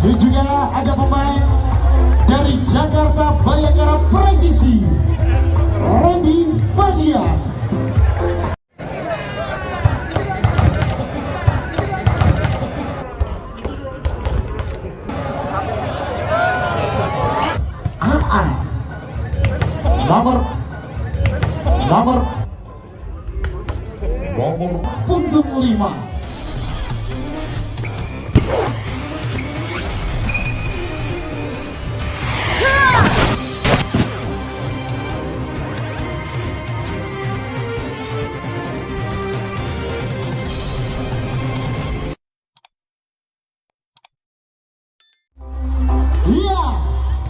dan juga ada pemain dari Jakarta Bayangkara Presisi, Randy Fadia. Nomor punggung 5. Iya,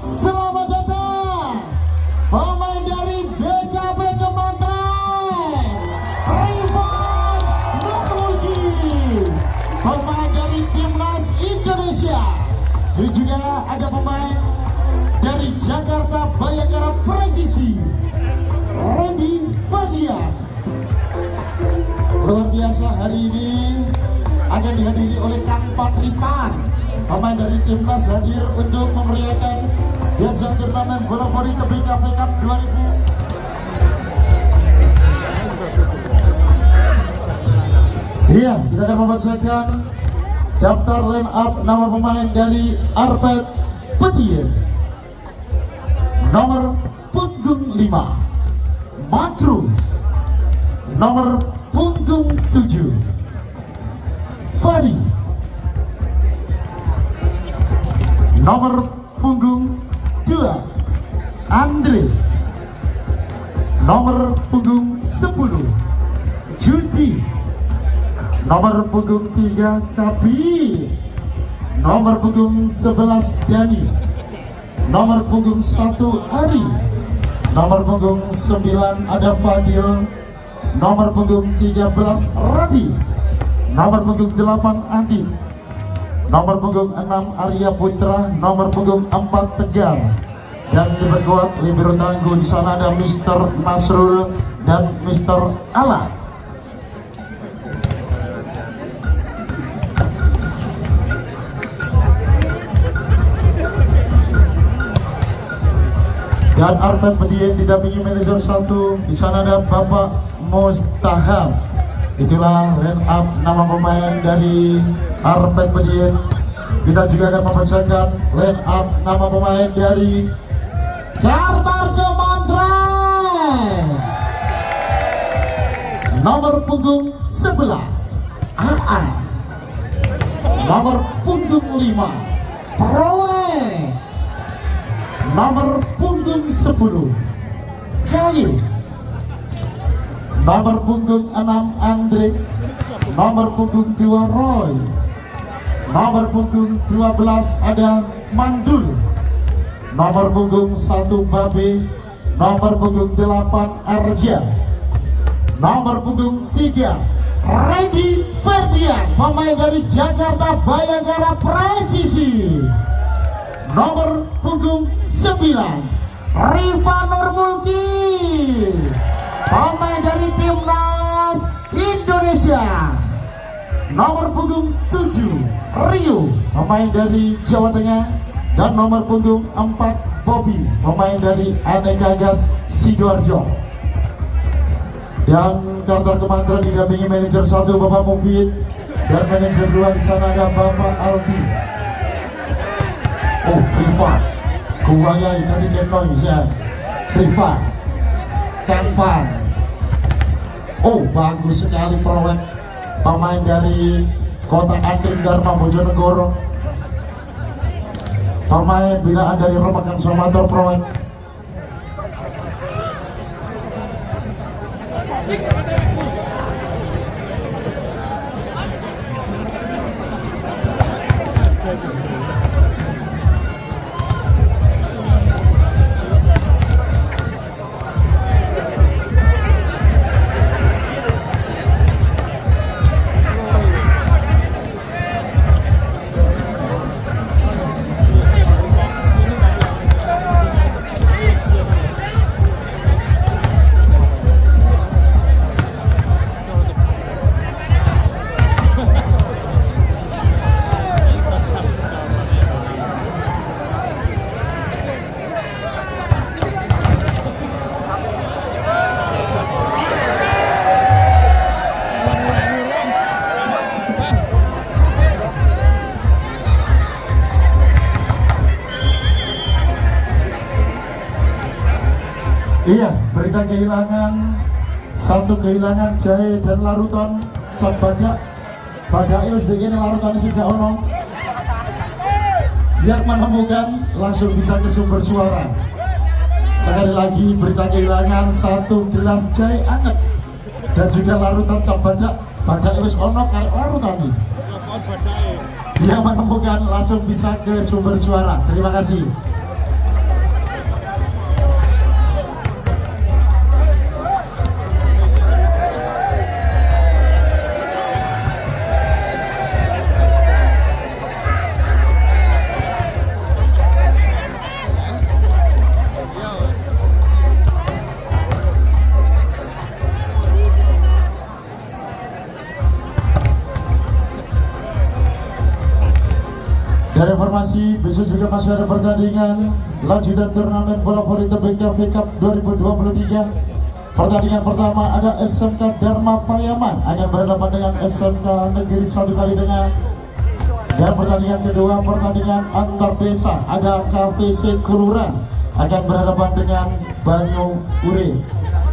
selamat datang pemain dari BKB Kementerian, Rifan Nurmulki, pemain dari Timnas Indonesia, dan juga ada pemain dari Jakarta Bayangkara Presisi, Randy Fadia. Luar biasa, hari ini akan dihadiri oleh Kang Patripan, pemain dari Timnas hadir untuk memeriahkan di ajang turnamen bola voli tebing KP Cup 2000. Iya, kita akan membacakan daftar line up nama pemain dari Arpet Petir. Nomor punggung 5 Makrus. Nomor punggung 7 Fari. Nomor punggung 2 Andre. Nomor punggung 10 Juti. Nomor punggung 3 Kapi. Nomor punggung 11 Dani. Nomor punggung 1 Ari. Nomor punggung 9 ada Fadil. Nomor punggung 13 Radi. Nomor punggung 8 Andi. Nomor punggung 6 Arya Putra. Nomor punggung 4 Tegar. Dan diperkuat libero tangguh, di sana ada Mr. Nasrul dan Mr. Ala. Dan Arpet Pedien didampingi manajer 1. Di sana ada Bapak Mustahab. Itulah line up nama pemain dari Arpet Pedien. Kita juga akan membacakan line up nama pemain dari Kartar Kementerian. Nomor punggung 11 AA. Nomor punggung 5 Proe. Nomor punggung 10 Khalil. Nomor punggung 6 Andre. Nomor punggung 2 Roy. Nomor punggung 12 ada Mandul. Nomor punggung 1 Babe. Nomor punggung 8 Arja. Nomor punggung 3 Randy Ferdian, pemain dari Jakarta Bayangkara Presisi. Nomor punggung 9 Rifan Nurmulki, pemain dari Timnas Indonesia. Nomor punggung 7 Rio, pemain dari Jawa Tengah. Dan nomor punggung 4 Bobby, pemain dari Aneka Gas Sidoarjo. Dan Kartar Kementerian didampingi manajer 1 Bapak Mufid, dan manajer 2 di sana ada Bapak Aldi. Oh, Rifa, kuaya ikan ikan noise ya. Rifa, Kampan. Oh, bagus sekali proyek pemain dari Kota Aking Dharma Bojonegoro. Pemain binaan dari Remakan Somator proyek. Iya, berita kehilangan, satu kehilangan jahe dan larutan cap badak. Badaknya wis begini larutan sih gak ono. Yang menemukan langsung bisa ke sumber suara. Sekali lagi berita kehilangan satu gelas jahe anget dan juga larutan cap badak. Badaknya wis ono karek larutan nih. Yang menemukan langsung bisa ke sumber suara. Terima kasih. Dari informasi, besok juga masih ada pertandingan lanjutan turnamen bola voli tebing KV Cup 2023. Pertandingan pertama ada SMK Dharma Payaman akan berhadapan dengan SMK Negeri 1 Kalidengang. Dan pertandingan kedua, pertandingan antar desa, ada KVC Kuluran akan berhadapan dengan Banyu Ure.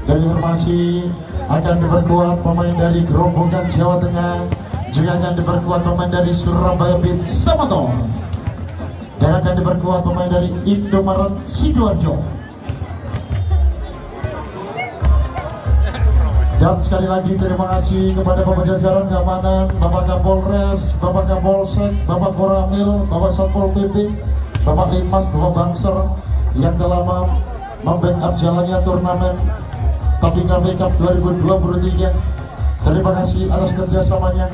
Dari informasi akan diperkuat pemain dari Gerobokan Jawa Tengah, juga akan diperkuat pemain dari Surabaya Bin Samato, dan akan diperkuat pemain dari Indomaret Sidoarjo. Dan sekali lagi terima kasih kepada Bapak jajaran keamanan, Bapak Kapolres, Bapak Kapolsek, Bapak Koramil, Bapak Satpol PP, Bapak Linmas, Bapak Bangser yang telah membackup jalannya turnamen Tebing KV Cup 2023. Terima kasih atas kerjasamanya.